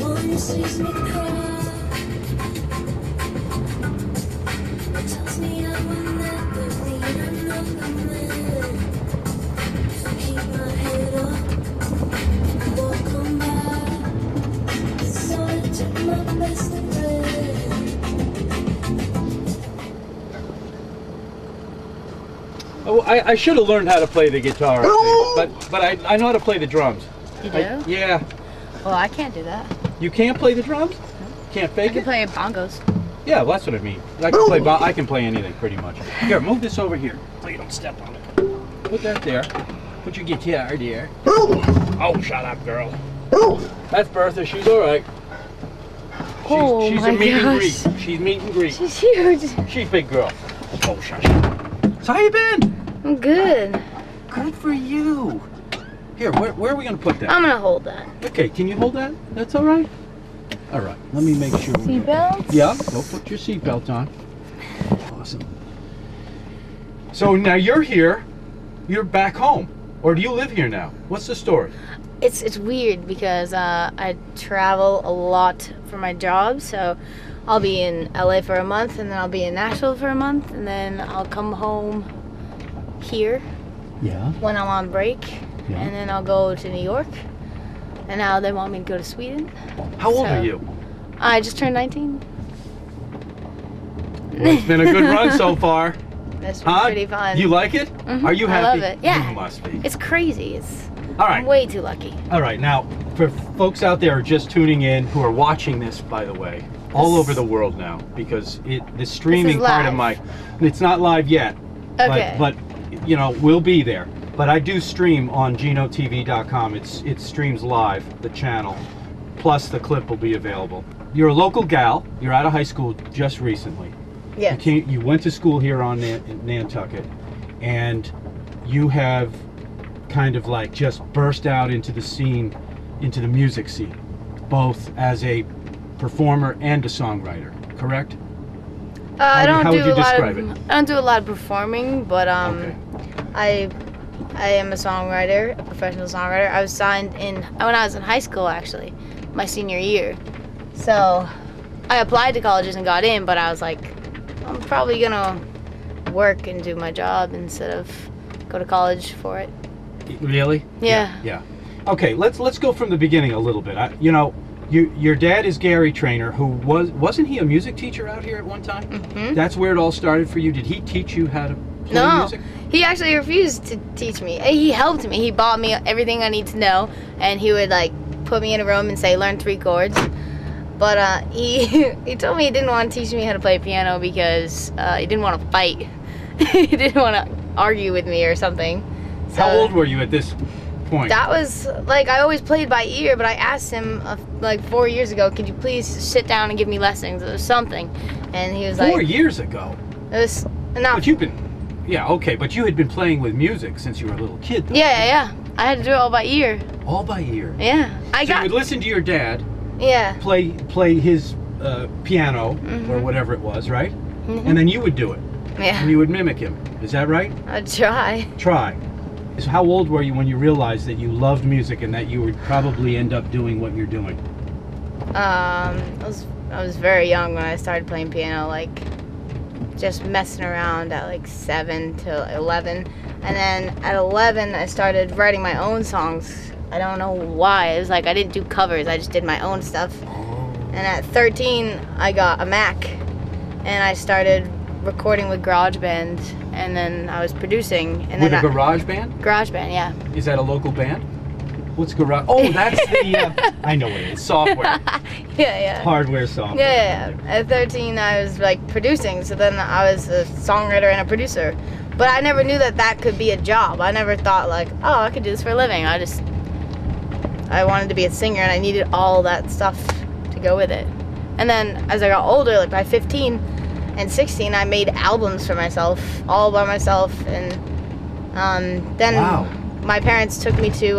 One sees me cry. It tells me I will never need another man. If I keep my head up, walk on by. So I took my best friend. Oh, I should have learned how to play the guitar, I think, but I know how to play the drums. You do? Yeah. Well, I can't do that. You can't play the drums? Can't fake I can it? play bongos. Yeah, well, that's what I mean. I can play anything pretty much. Here, move this over here so you don't step on it. Put that there. Put your guitar there. Oh, shut up, girl. That's Bertha. She's all right. She's a meet and greet. She's meet and greet. She's huge. She's a big girl. Oh, shush. So how you been? I'm good. Good for you. Here, where are we going to put that? I'm going to hold that. Okay, can you hold that? That's all right? All right, let me make sure. Seatbelt? Yeah, go put your seatbelt on. Awesome. So now you're here. You're back home. Or do you live here now? What's the story? It's weird because I travel a lot for my job, so I'll be in LA for a month, and then I'll be in Nashville for a month, and then I'll come home here when I'm on break, and then I'll go to New York, and now they want me to go to Sweden. How old are you? I just turned 19. Well, it's been a good run so far. That's been pretty fun. You like it? Mm-hmm. Are you happy? I love it. Yeah. You must be. It's crazy. All right. I'm way too lucky. All right. Now, for folks out there who are just tuning in, who are watching this, by the way, all over the world now, because the streaming part of it's not live yet. Okay. But you know, we'll be there. But I do stream on GinoTV.com. It streams live, the channel. Plus the clip will be available. You're a local gal. You're out of high school just recently. Yeah. You went to school here on Nantucket, and you have kind of like just burst out into the scene, into the music scene, both as a performer and a songwriter, correct? I don't how do would you a lot describe of it? I don't do a lot of performing, but Okay. I am a songwriter, a professional songwriter. I was signed when I was in high school, actually, my senior year. So I applied to colleges and got in, but I was like, I'm probably gonna work and do my job instead of go to college for it. Really? Yeah. Yeah. Okay, let's go from the beginning a little bit. You know, your dad is MeganTrainor, who wasn't he a music teacher out here at one time? Mm-hmm. That's where it all started for you. Did he teach you how to play music? He actually refused to teach me. He helped me. He bought me everything I need to know, and he would like put me in a room and say, learn 3 chords. But he told me he didn't want to teach me how to play piano because he didn't want to fight. He didn't want to argue with me or something. So How old were you at this point? that was like, I always played by ear, but I asked him like 4 years ago, could you please sit down and give me lessons or something? And he was like, 4 years ago? It was not. But you've been, yeah, okay, but you had been playing with music since you were a little kid, though. Yeah. I had to do it all by ear. All by ear? Yeah. You would listen to your dad Yeah. play his piano, or whatever it was, right? And then you would do it. Yeah. And you would mimic him. Is that right? I'd try. Try. So how old were you when you realized that you loved music and that you would probably end up doing what you're doing? I was very young when I started playing piano, like just messing around at like 7 to 11. And then at 11 I started writing my own songs. I don't know why. It was like I didn't do covers, I just did my own stuff. And at 13 I got a Mac and I started recording with GarageBand, and then I was producing. And With then a garage band? GarageBand, yeah. Is that a local band? What's garage? Oh, that's the, I know what it is, software. Yeah. Hardware software. Yeah. At 13 I was like producing, so then I was a songwriter and a producer. But I never knew that could be a job. I never thought like, oh, I could do this for a living. I wanted to be a singer and I needed all that stuff to go with it. And then as I got older, like by 15 and 16, I made albums for myself, all by myself. And then my parents took me to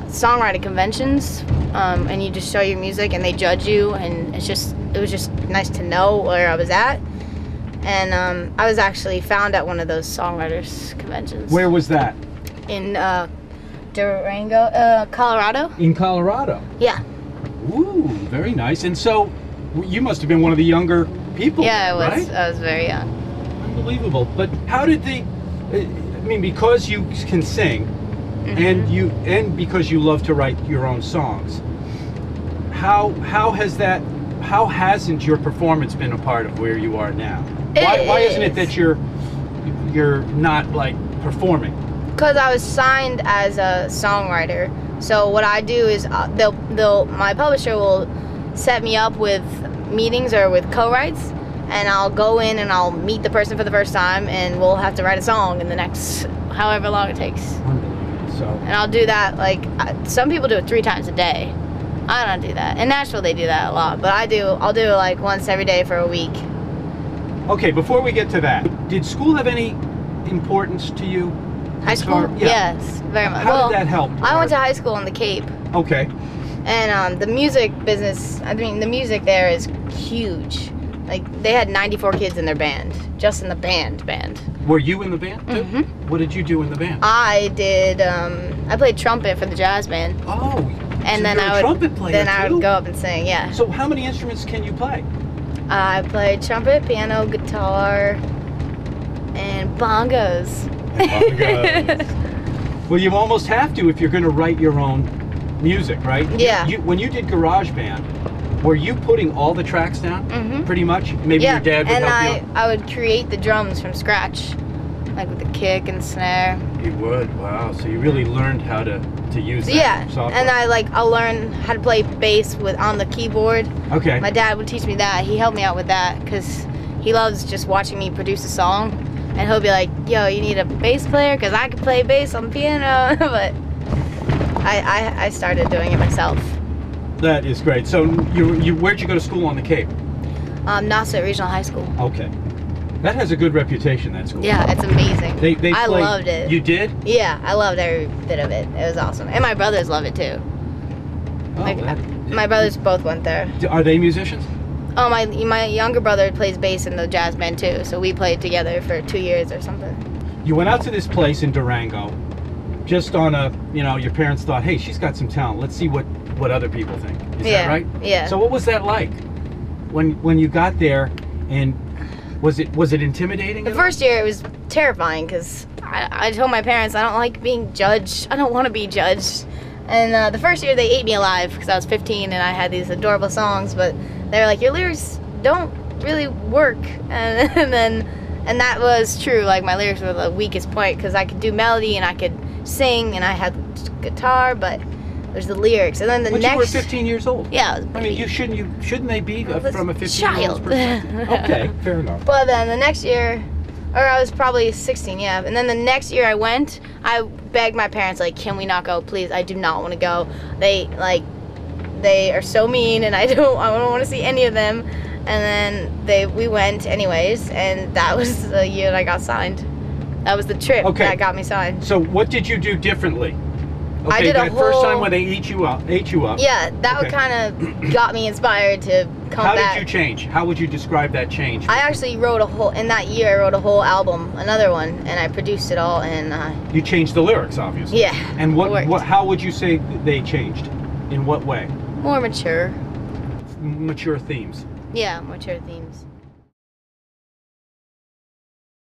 songwriting conventions, and you just show your music and they judge you, and it was just nice to know where I was at. And I was actually found at one of those songwriters conventions. Where was that? In Durango, Colorado. In Colorado? Yeah. Very nice. And so you must have been one of the younger people. Yeah, I was. Right? I was very young. Unbelievable. But how did I mean, because you can sing, and because you love to write your own songs, how hasn't your performance been a part of where you are now? Why isn't it that you're not like performing? Because I was signed as a songwriter. So what I do is my publisher will set me up with meetings or with co-writes, and I'll go in and I'll meet the person for the first time, and we'll have to write a song in the next however long it takes. Unbelievable. So. And I'll do that, like, some people do it 3 times a day. I don't do that. In Nashville they do that a lot, but I'll do it like once every day for a week. Okay, before we get to that, did school have any importance to you? High school? Yeah. Yes, very much. How did that help? I went to high school in the Cape. Okay. And the music business, I mean, the music there is huge. Like, they had 94 kids in their band, just in the band. Were you in the band too? Mm-hmm. What did you do in the band? I did, I played trumpet for the jazz band. Oh, and so then you're a trumpet player then I too? would go up and sing, yeah. So how many instruments can you play? I played trumpet, piano, guitar, and bongos. Well, you almost have to if you're going to write your own music, right? Yeah. When you did GarageBand, were you putting all the tracks down? Mm-hmm. Pretty much? Maybe yeah. your dad would help you? I would create the drums from scratch, like with the kick and snare. You would? Wow. So you really learned how to use that Yeah, software. and I'll learn how to play bass on the keyboard. Okay. My dad would teach me that. He helped me out with that because he loves just watching me produce a song, and he'll be like, "Yo, you need a bass player because I can play bass on the piano." But I started doing it myself. That is great. So where'd you go to school on the Cape? Nassau Regional High School. Okay. That has a good reputation, that school. Yeah, it's amazing. I loved it. You did? Yeah, I loved every bit of it. It was awesome. And my brothers love it too. Oh, My brothers both went there. Are they musicians? Oh, my younger brother plays bass in the jazz band too, so we played together for 2 years or something. You went out to this place in Durango, just on your parents thought, hey, she's got some talent. Let's see what other people think. Is that right? Yeah. So what was that like when you got there, and was it intimidating? The first year it was terrifying because I told my parents I don't like being judged. I don't want to be judged. And the first year they ate me alive because I was 15 and I had these adorable songs, but they were like, your lyrics don't really work. And that was true. Like, my lyrics were the weakest point because I could do melody and I could sing and I had guitar, but there's the lyrics. And then But you were 15 years old. Yeah. I mean, shouldn't they be from a 15-year-old's child. perspective? Okay, fair enough. But then the next year, or I was probably 16, yeah. And then the next year I went, I begged my parents, like, can we not go, please? I do not want to go. They are so mean, and I don't want to see any of them. And then we went anyways, and that was the year that I got signed. That was the trip that got me signed. So what did you do differently? Okay, I did that first time when they ate you up. Yeah, that kind of got me inspired to come back. How did you change? How would you describe that change? I actually wrote in that year I wrote a whole album, another one, and I produced it all, and you changed the lyrics, obviously. Yeah. And how would you say they changed? In what way? More mature. Mature themes. Yeah, mature themes.